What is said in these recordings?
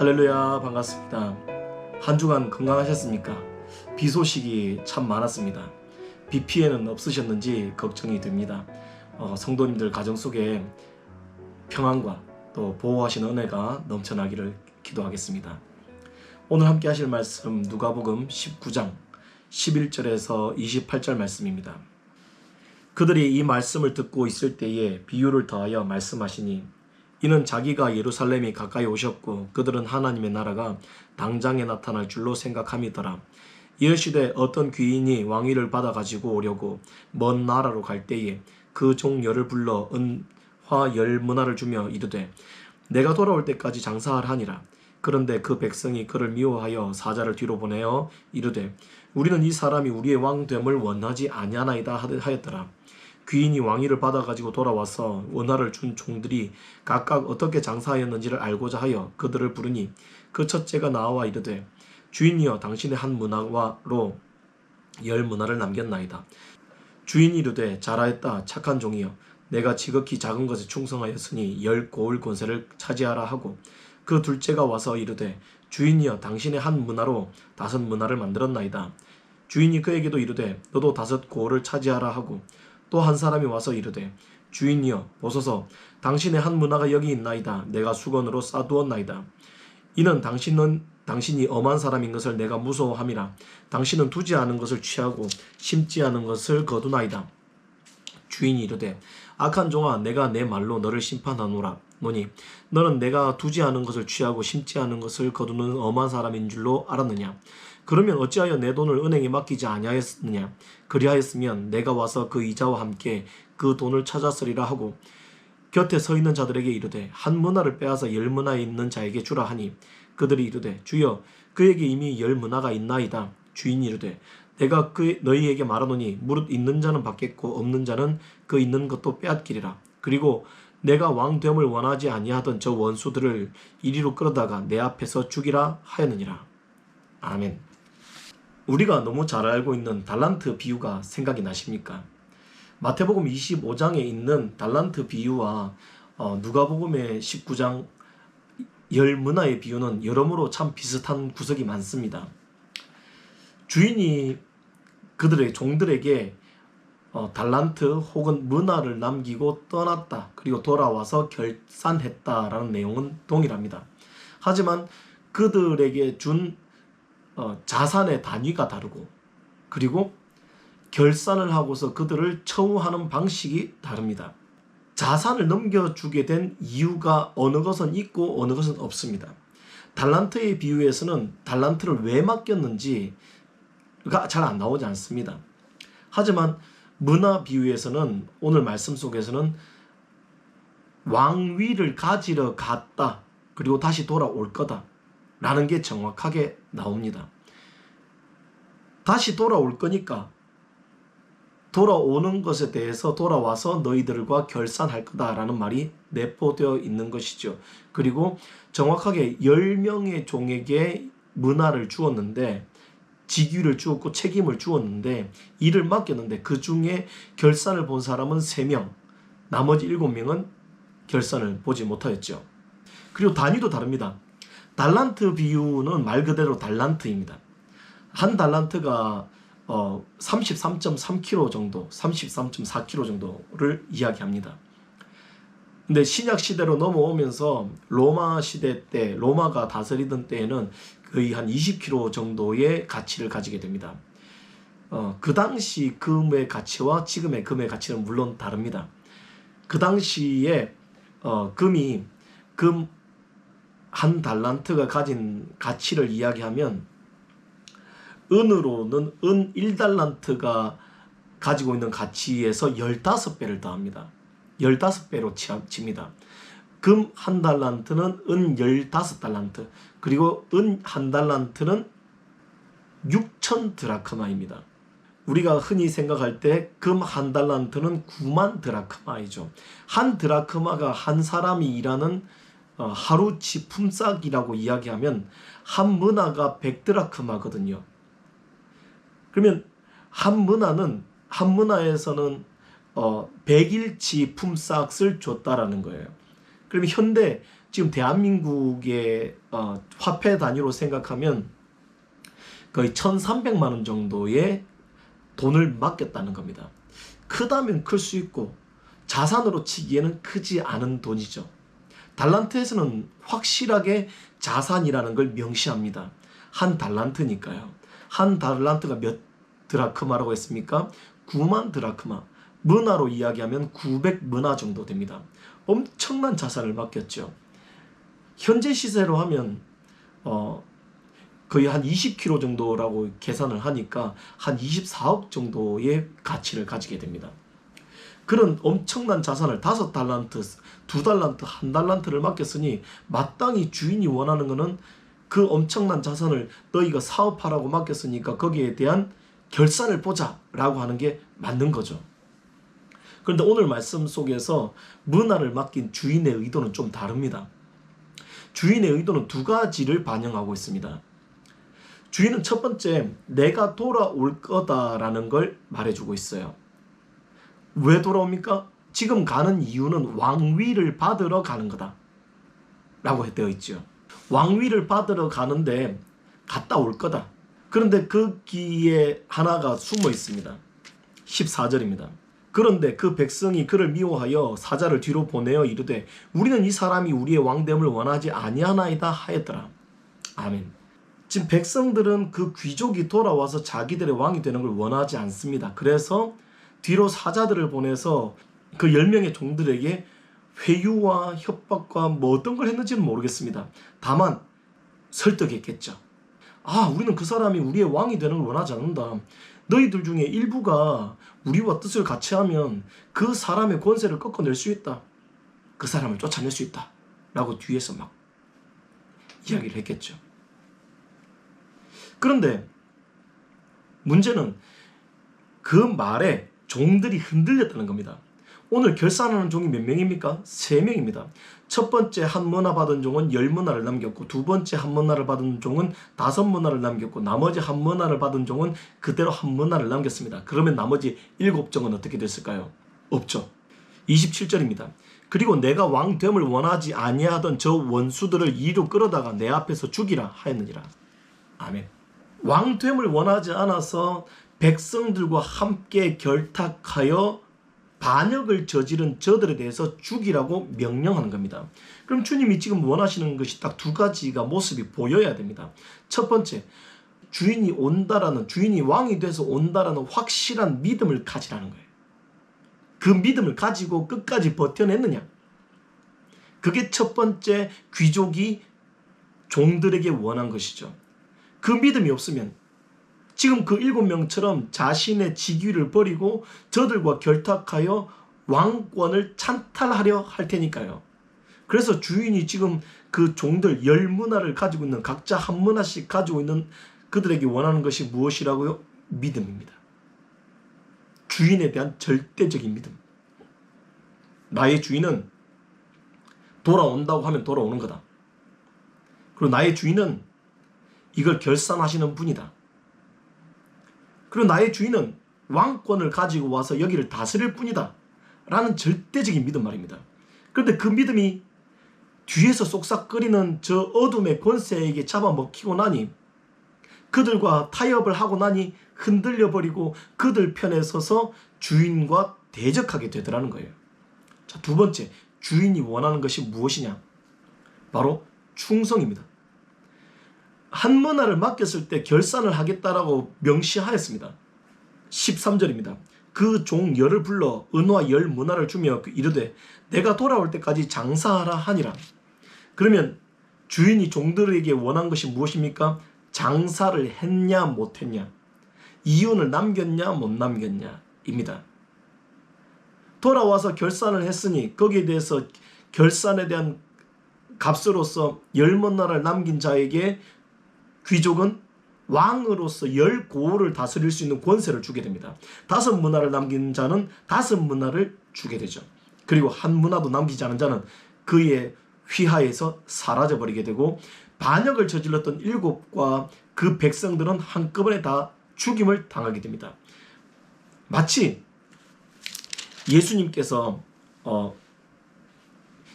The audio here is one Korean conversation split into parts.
할렐루야, 반갑습니다. 한 주간 건강하셨습니까? 비 소식이 참 많았습니다. 비 피해는 없으셨는지 걱정이 됩니다. 성도님들 가정 속에 평안과 또 보호하시는 은혜가 넘쳐나기를 기도하겠습니다. 오늘 함께 하실 말씀 누가복음 19장 11절에서 28절 말씀입니다. 그들이 이 말씀을 듣고 있을 때에 비유를 더하여 말씀하시니 이는 자기가 예루살렘이 가까이 오셨고 그들은 하나님의 나라가 당장에 나타날 줄로 생각함이더라. 이르시되 어떤 귀인이 왕위를 받아 가지고 오려고 먼 나라로 갈 때에 그 종 열을 불러 은화 10문화를 주며 이르되 내가 돌아올 때까지 장사하니라. 그런데 그 백성이 그를 미워하여 사자를 뒤로 보내어 이르되 우리는 이 사람이 우리의 왕됨을 원하지 아니하나이다 하였더라. 귀인이 왕위를 받아가지고 돌아와서 은화를 준 종들이 각각 어떻게 장사하였는지를 알고자 하여 그들을 부르니 그 첫째가 나와 이르되 주인이여 당신의 한 문화로 10문화를 남겼나이다. 주인이 이르되 잘하였다 착한 종이여 내가 지극히 작은 것에 충성하였으니 10 고을 권세를 차지하라 하고 그 둘째가 와서 이르되 주인이여 당신의 한 문화로 5문화를 만들었나이다. 주인이 그에게도 이르되 너도 5 고을을 차지하라 하고 또 한 사람이 와서 이르되 주인이여 보소서 당신의 한 문화가 여기 있나이다. 내가 수건으로 싸두었나이다. 이는 당신이 엄한 사람인 것을 내가 무서워함이라. 당신은 두지 않은 것을 취하고 심지 않은 것을 거두나이다. 주인이 이르되 악한 종아 내가 내 말로 너를 심판하노라. 노니 너는 내가 두지 않은 것을 취하고 심지 않은 것을 거두는 엄한 사람인 줄로 알았느냐. 그러면 어찌하여 내 돈을 은행에 맡기지 아니하였느냐. 그리하였으면 내가 와서 그 이자와 함께 그 돈을 찾았으리라 하고 곁에 서 있는 자들에게 이르되 한 문화를 빼앗아 10문화에 있는 자에게 주라 하니 그들이 이르되 주여 그에게 이미 10문화가 있나이다. 주인이 이르되 내가 너희에게 말하노니 무릇 있는 자는 받겠고 없는 자는 그 있는 것도 빼앗기리라. 그리고 내가 왕됨을 원하지 아니하던 저 원수들을 이리로 끌어다가 내 앞에서 죽이라 하였느니라. 아멘. 우리가 너무 잘 알고 있는 달란트 비유가 생각이 나십니까? 마태복음 25장에 있는 달란트 비유와 누가복음의 19장 10문화의 비유는 여러모로 참 비슷한 구석이 많습니다. 주인이 그들의 종들에게 달란트 혹은 문화를 남기고 떠났다. 그리고 돌아와서 결산했다라는 내용은 동일합니다. 하지만 그들에게 준 자산의 단위가 다르고 그리고 결산을 하고서 그들을 처우하는 방식이 다릅니다. 자산을 넘겨주게 된 이유가 어느 것은 있고 어느 것은 없습니다. 달란트의 비유에서는 달란트를 왜 맡겼는지가 잘 안 나오지 않습니다. 하지만 문화 비유에서는 오늘 말씀 속에서는 왕위를 가지러 갔다. 그리고 다시 돌아올 거다. 라는 게 정확하게 나옵니다. 다시 돌아올 거니까 돌아오는 것에 대해서 돌아와서 너희들과 결산할 거다라는 말이 내포되어 있는 것이죠. 그리고 정확하게 10명의 종에게 문화를 주었는데 직위를 주었고 책임을 주었는데 일을 맡겼는데 그 중에 결산을 본 사람은 3명, 나머지 7명은 결산을 보지 못하였죠. 그리고 단위도 다릅니다. 달란트 비유는 말 그대로 달란트입니다. 한 달란트가 33.3kg 정도, 33.4kg 정도를 이야기합니다. 근데 신약 시대로 넘어오면서 로마 시대 때, 로마가 다스리던 때에는 거의 한 20kg 정도의 가치를 가지게 됩니다. 그 당시 금의 가치와 지금의 금의 가치는 물론 다릅니다. 그 당시에 금 한 달란트가 가진 가치를 이야기하면 은으로는 은 1달란트가 가지고 있는 가치에서 15배를 더합니다. 15배로 칩니다. 금 한 달란트는 은 15달란트, 그리고 은 한 달란트는 6천 드라크마입니다. 우리가 흔히 생각할 때 금 한 달란트는 9만 드라크마이죠. 한 드라크마가 한 사람이 일하는 하루치 품삯이라고 이야기하면 한 문화가 100드라크마거든요. 그러면 한 문화에서는 100일치 품삯을 줬다라는 거예요. 그러면 현대 지금 대한민국의 화폐 단위로 생각하면 거의 1,300만 원 정도의 돈을 맡겼다는 겁니다. 크다면 클 수 있고 자산으로 치기에는 크지 않은 돈이죠. 달란트에서는 확실하게 자산이라는 걸 명시합니다. 한 달란트니까요. 한 달란트가 몇 드라크마라고 했습니까? 9만 드라크마. 문화로 이야기하면 900문화 정도 됩니다. 엄청난 자산을 맡겼죠. 현재 시세로 하면 거의 한 20kg 정도라고 계산을 하니까 한 24억 정도의 가치를 가지게 됩니다. 그런 엄청난 자산을 5달란트, 2달란트, 1달란트를 맡겼으니 마땅히 주인이 원하는 것은 그 엄청난 자산을 너희가 사업하라고 맡겼으니까 거기에 대한 결산을 보자 라고 하는 게 맞는 거죠. 그런데 오늘 말씀 속에서 문화를 맡긴 주인의 의도는 좀 다릅니다. 주인의 의도는 두 가지를 반영하고 있습니다. 주인은 첫 번째, 내가 돌아올 거다라는 걸 말해주고 있어요. 왜 돌아옵니까? 지금 가는 이유는 왕위를 받으러 가는 거다 라고 되어 있죠. 왕위를 받으러 가는데 갔다 올 거다. 그런데 거기에 하나가 숨어 있습니다. 14절입니다. 그런데 그 백성이 그를 미워하여 사자를 뒤로 보내어 이르되 우리는 이 사람이 우리의 왕됨을 원하지 아니하나이다 하였더라. 아멘. 지금 백성들은 그 귀족이 돌아와서 자기들의 왕이 되는 걸 원하지 않습니다. 그래서 뒤로 사자들을 보내서 그 10명의 종들에게 회유와 협박과 뭐 어떤 걸 했는지는 모르겠습니다. 다만 설득했겠죠. 우리는 그 사람이 우리의 왕이 되는 걸 원하지 않는다. 너희들 중에 일부가 우리와 뜻을 같이 하면 그 사람의 권세를 꺾어낼 수 있다. 그 사람을 쫓아낼 수 있다. 라고 뒤에서 막 이야기를 했겠죠. 그런데 문제는 그 말에 종들이 흔들렸다는 겁니다. 오늘 결산하는 종이 몇 명입니까? 3명입니다. 첫 번째 한 문화 받은 종은 10문화를 남겼고 두 번째 한 문화를 받은 종은 5문화를 남겼고 나머지 한 문화를 받은 종은 그대로 한 문화를 남겼습니다. 그러면 나머지 7종은 어떻게 됐을까요? 없죠. 27절입니다. 그리고 내가 왕됨을 원하지 아니하던 저 원수들을 이리로 끌어다가 내 앞에서 죽이라 하였느니라. 아멘. 왕됨을 원하지 않아서 백성들과 함께 결탁하여 반역을 저지른 저들에 대해서 죽이라고 명령하는 겁니다. 그럼 주님이 지금 원하시는 것이 딱 두 가지가 모습이 보여야 됩니다. 첫 번째, 주인이 온다라는, 주인이 왕이 돼서 온다라는 확실한 믿음을 가지라는 거예요. 그 믿음을 가지고 끝까지 버텨냈느냐? 그게 첫 번째 귀족이 종들에게 원한 것이죠. 그 믿음이 없으면 지금 그 7명처럼 자신의 직위를 버리고 저들과 결탁하여 왕권을 찬탈하려 할 테니까요. 그래서 주인이 지금 그 종들 10문화를 가지고 있는 각자 한 문화씩 가지고 있는 그들에게 원하는 것이 무엇이라고요? 믿음입니다. 주인에 대한 절대적인 믿음. 나의 주인은 돌아온다고 하면 돌아오는 거다. 그리고 나의 주인은 이걸 결산하시는 분이다. 그리고 나의 주인은 왕권을 가지고 와서 여기를 다스릴 뿐이다 라는 절대적인 믿음 말입니다. 그런데 그 믿음이 뒤에서 쏙싹거리는 저 어둠의 권세에게 잡아먹히고 나니, 그들과 타협을 하고 나니 흔들려버리고 그들 편에 서서 주인과 대적하게 되더라는 거예요. 자, 두 번째, 주인이 원하는 것이 무엇이냐? 바로 충성입니다. 한 문화를 맡겼을 때 결산을 하겠다라고 명시하였습니다. 13절입니다. 그 종 열을 불러 은화 10문화를 주며 이르되 내가 돌아올 때까지 장사하라 하니라. 그러면 주인이 종들에게 원한 것이 무엇입니까? 장사를 했냐 못했냐, 이윤을 남겼냐 못 남겼냐 입니다. 돌아와서 결산을 했으니 거기에 대해서 결산에 대한 값으로서 10문화를 남긴 자에게 귀족은 왕으로서 10고을을 다스릴 수 있는 권세를 주게 됩니다. 5문화를 남긴 자는 5문화를 주게 되죠. 그리고 한 문화도 남기지 않은 자는 그의 휘하에서 사라져버리게 되고, 반역을 저질렀던 7과 그 백성들은 한꺼번에 다 죽임을 당하게 됩니다. 마치 예수님께서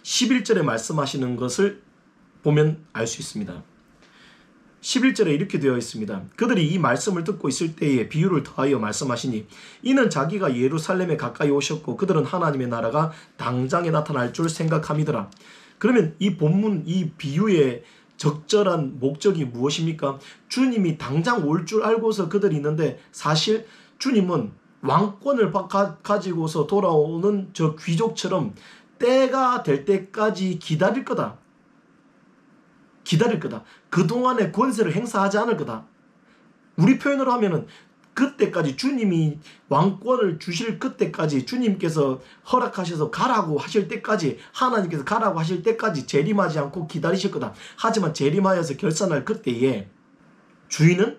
11절에 말씀하시는 것을 보면 알 수 있습니다. 11절에 이렇게 되어 있습니다. 그들이 이 말씀을 듣고 있을 때에 비유를 더하여 말씀하시니 이는 자기가 예루살렘에 가까이 오셨고 그들은 하나님의 나라가 당장에 나타날 줄 생각함이더라. 그러면 이 본문, 이 비유의 적절한 목적이 무엇입니까? 주님이 당장 올 줄 알고서 그들이 있는데 사실 주님은 왕권을 가지고서 돌아오는 저 귀족처럼 때가 될 때까지 기다릴 거다. 기다릴 거다. 그동안의 권세를 행사하지 않을 거다. 우리 표현으로 하면은 그때까지 주님이 왕권을 주실 그때까지 주님께서 허락하셔서 가라고 하실 때까지 하나님께서 가라고 하실 때까지 재림하지 않고 기다리실 거다. 하지만 재림하여서 결산할 그때에 주인은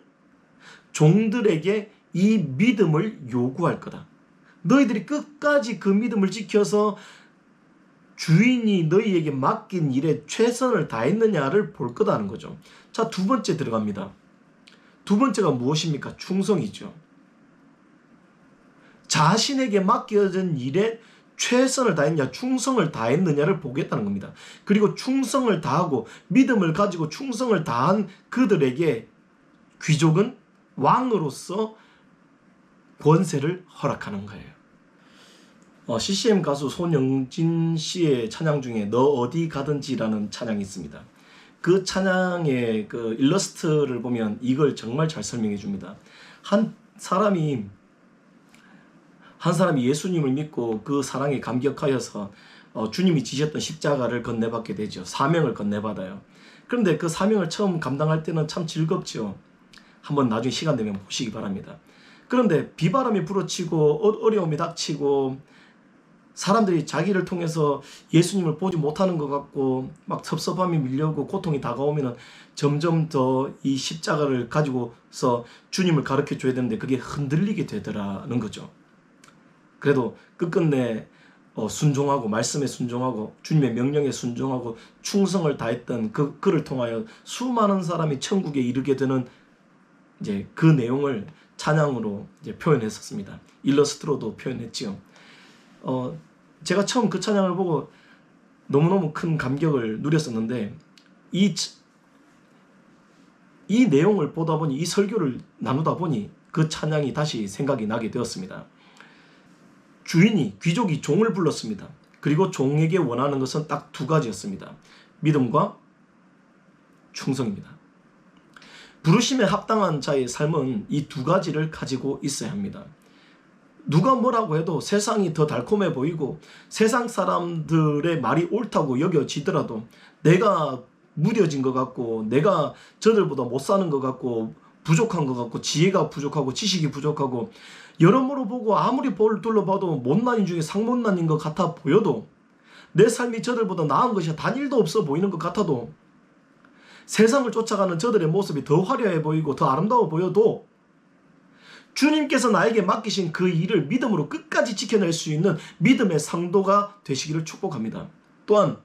종들에게 이 믿음을 요구할 거다. 너희들이 끝까지 그 믿음을 지켜서 주인이 너희에게 맡긴 일에 최선을 다했느냐를 볼 거다는 거죠. 자, 두 번째 들어갑니다. 두 번째가 무엇입니까? 충성이죠. 자신에게 맡겨진 일에 최선을 다했냐, 충성을 다했느냐를 보겠다는 겁니다. 그리고 충성을 다하고 믿음을 가지고 충성을 다한 그들에게 귀족은 왕으로서 권세를 허락하는 거예요. CCM 가수 손영진 씨의 찬양 중에 너 어디 가든지라는 찬양이 있습니다. 그 찬양의 그 일러스트를 보면 이걸 정말 잘 설명해 줍니다. 한 사람이 예수님을 믿고 그 사랑에 감격하여서 주님이 지셨던 십자가를 건네받게 되죠. 사명을 건네받아요. 그런데 그 사명을 처음 감당할 때는 참 즐겁죠. 한번 나중에 시간 되면 보시기 바랍니다. 그런데 비바람이 불어치고 어려움이 닥치고 사람들이 자기를 통해서 예수님을 보지 못하는 것 같고 막 섭섭함이 밀려오고 고통이 다가오면 점점 더 이 십자가를 가지고서 주님을 가르쳐 줘야 되는데 그게 흔들리게 되더라는 거죠. 그래도 끝끝내 순종하고 말씀에 순종하고 주님의 명령에 순종하고 충성을 다했던 그를 통하여 수많은 사람이 천국에 이르게 되는 이제 그 내용을 찬양으로 이제 표현했었습니다. 일러스트로도 표현했지요. 제가 처음 그 찬양을 보고 너무너무 큰 감격을 누렸었는데 이 내용을 보다 보니 이 설교를 나누다 보니 그 찬양이 다시 생각이 나게 되었습니다. 귀족이 종을 불렀습니다. 그리고 종에게 원하는 것은 딱 두 가지였습니다. 믿음과 충성입니다. 부르심에 합당한 자의 삶은 이 두 가지를 가지고 있어야 합니다. 누가 뭐라고 해도 세상이 더 달콤해 보이고 세상 사람들의 말이 옳다고 여겨지더라도 내가 무뎌진 것 같고 내가 저들보다 못 사는 것 같고 부족한 것 같고 지혜가 부족하고 지식이 부족하고 여러모로 보고 아무리 볼을 둘러봐도 못난인 중에 상못난인 것 같아 보여도 내 삶이 저들보다 나은 것이 단 일도 없어 보이는 것 같아도 세상을 쫓아가는 저들의 모습이 더 화려해 보이고 더 아름다워 보여도 주님께서 나에게 맡기신 그 일을 믿음으로 끝까지 지켜낼 수 있는 믿음의 상도가 되시기를 축복합니다. 또한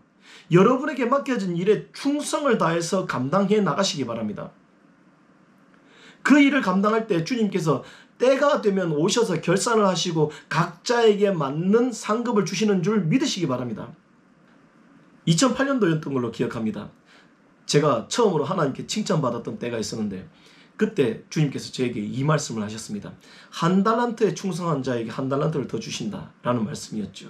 여러분에게 맡겨진 일에 충성을 다해서 감당해 나가시기 바랍니다. 그 일을 감당할 때 주님께서 때가 되면 오셔서 결산을 하시고 각자에게 맞는 상급을 주시는 줄 믿으시기 바랍니다. 2008년도였던 걸로 기억합니다. 제가 처음으로 하나님께 칭찬받았던 때가 있었는데 그때 주님께서 저에게 이 말씀을 하셨습니다. 한 달란트에 충성한 자에게 한 달란트를 더 주신다라는 말씀이었죠.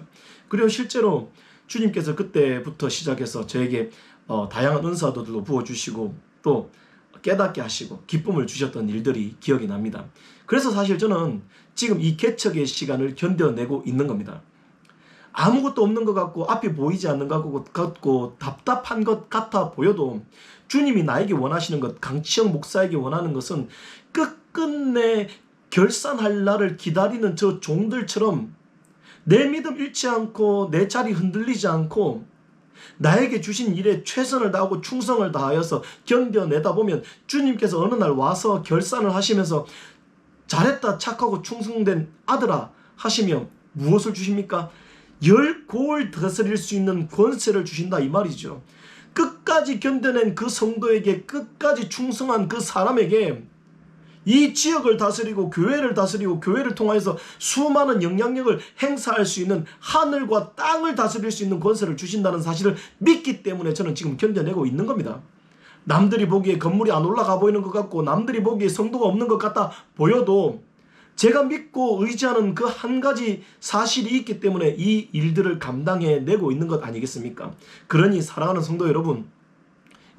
그리고 실제로 주님께서 그때부터 시작해서 저에게 다양한 은사들도 부어주시고 또 깨닫게 하시고 기쁨을 주셨던 일들이 기억이 납니다. 그래서 사실 저는 지금 이 개척의 시간을 견뎌내고 있는 겁니다. 아무것도 없는 것 같고 앞이 보이지 않는 것 같고 답답한 것 같아 보여도 주님이 나에게 원하시는 것, 강치영 목사에게 원하는 것은 끝끝내 결산할 날을 기다리는 저 종들처럼 내 믿음 잃지 않고 내 자리 흔들리지 않고 나에게 주신 일에 최선을 다하고 충성을 다하여서 견뎌내다 보면 주님께서 어느 날 와서 결산을 하시면서 잘했다 착하고 충성된 아들아 하시며 무엇을 주십니까? 10골 다스릴 수 있는 권세를 주신다 이 말이죠. 끝까지 견뎌낸 그 성도에게 끝까지 충성한 그 사람에게 이 지역을 다스리고 교회를 다스리고 교회를 통하여서 수많은 영향력을 행사할 수 있는 하늘과 땅을 다스릴 수 있는 권세를 주신다는 사실을 믿기 때문에 저는 지금 견뎌내고 있는 겁니다. 남들이 보기에 건물이 안 올라가 보이는 것 같고 남들이 보기에 성도가 없는 것 같다 보여도 제가 믿고 의지하는 그 한 가지 사실이 있기 때문에 이 일들을 감당해내고 있는 것 아니겠습니까? 그러니 사랑하는 성도 여러분,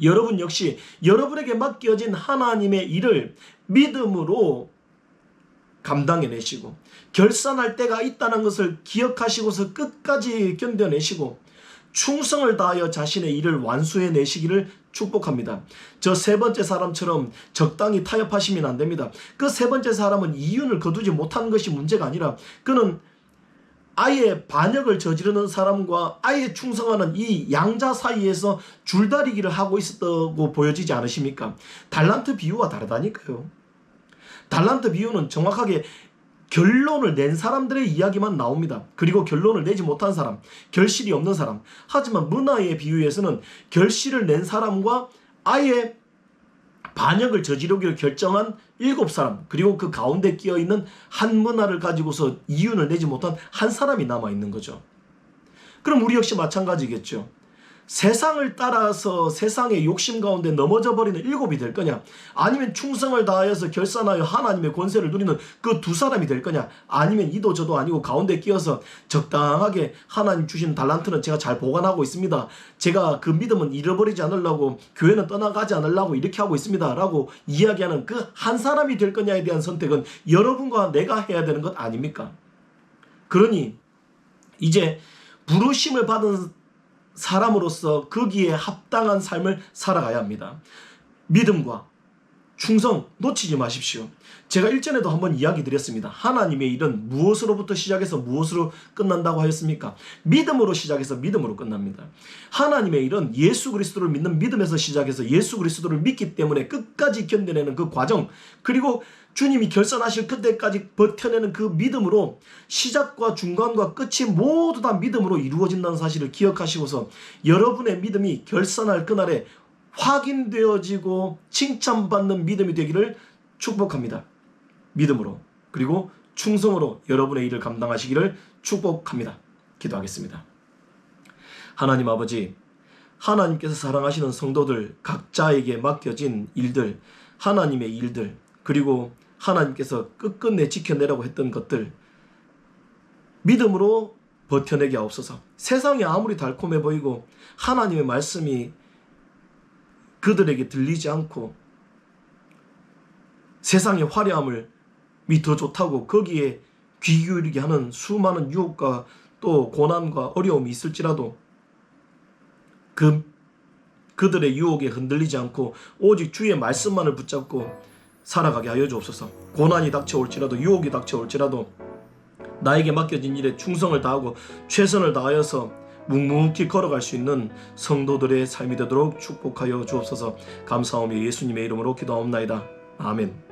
여러분 역시 여러분에게 맡겨진 하나님의 일을 믿음으로 감당해내시고 결산할 때가 있다는 것을 기억하시고서 끝까지 견뎌내시고 충성을 다하여 자신의 일을 완수해내시기를 축복합니다. 저 세 번째 사람처럼 적당히 타협하시면 안 됩니다. 그 세 번째 사람은 이윤을 거두지 못한 것이 문제가 아니라 그는 아예 반역을 저지르는 사람과 아예 충성하는 이 양자 사이에서 줄다리기를 하고 있었다고 보여지지 않으십니까? 달란트 비유와 다르다니까요. 달란트 비유는 정확하게 결론을 낸 사람들의 이야기만 나옵니다. 그리고 결론을 내지 못한 사람, 결실이 없는 사람. 하지만 문화의 비유에서는 결실을 낸 사람과 아예 반역을 저지르기로 결정한 7사람, 그리고 그 가운데 끼어있는 한 문화를 가지고서 이윤을 내지 못한 한 사람이 남아있는 거죠. 그럼 우리 역시 마찬가지겠죠. 세상을 따라서 세상의 욕심 가운데 넘어져 버리는 7이 될 거냐, 아니면 충성을 다하여서 결산하여 하나님의 권세를 누리는 그 2사람이 될 거냐, 아니면 이도 저도 아니고 가운데 끼어서 적당하게 하나님 주신 달란트는 제가 잘 보관하고 있습니다, 제가 그 믿음은 잃어버리지 않으려고, 교회는 떠나가지 않으려고 이렇게 하고 있습니다 라고 이야기하는 그 한 사람이 될 거냐에 대한 선택은 여러분과 내가 해야 되는 것 아닙니까? 그러니 이제 부르심을 받은 사람으로서 거기에 합당한 삶을 살아가야 합니다. 믿음과 충성 놓치지 마십시오. 제가 일전에도 한번 이야기 드렸습니다. 하나님의 일은 무엇으로부터 시작해서 무엇으로 끝난다고 하였습니까? 믿음으로 시작해서 믿음으로 끝납니다. 하나님의 일은 예수 그리스도를 믿는 믿음에서 시작해서 예수 그리스도를 믿기 때문에 끝까지 견뎌내는 그 과정, 그리고 주님이 결산하실 그때까지 버텨내는 그 믿음으로 시작과 중간과 끝이 모두 다 믿음으로 이루어진다는 사실을 기억하시고서 여러분의 믿음이 결산할 그날에 확인되어지고 칭찬받는 믿음이 되기를 축복합니다. 믿음으로 그리고 충성으로 여러분의 일을 감당하시기를 축복합니다. 기도하겠습니다. 하나님 아버지, 하나님께서 사랑하시는 성도들 각자에게 맡겨진 일들, 하나님의 일들, 그리고 하나님께서 끝끝내 지켜내라고 했던 것들 믿음으로 버텨내게 하옵소서. 세상이 아무리 달콤해 보이고 하나님의 말씀이 그들에게 들리지 않고 세상의 화려함을 더 좋다고 거기에 귀 기울이게 하는 수많은 유혹과 또 고난과 어려움이 있을지라도 그들의 유혹에 흔들리지 않고 오직 주의 말씀만을 붙잡고 살아가게 하여 주옵소서. 고난이 닥쳐올지라도 유혹이 닥쳐올지라도 나에게 맡겨진 일에 충성을 다하고 최선을 다하여서 묵묵히 걸어갈 수 있는 성도들의 삶이 되도록 축복하여 주옵소서. 감사하며 예수님의 이름으로 기도하옵나이다. 아멘.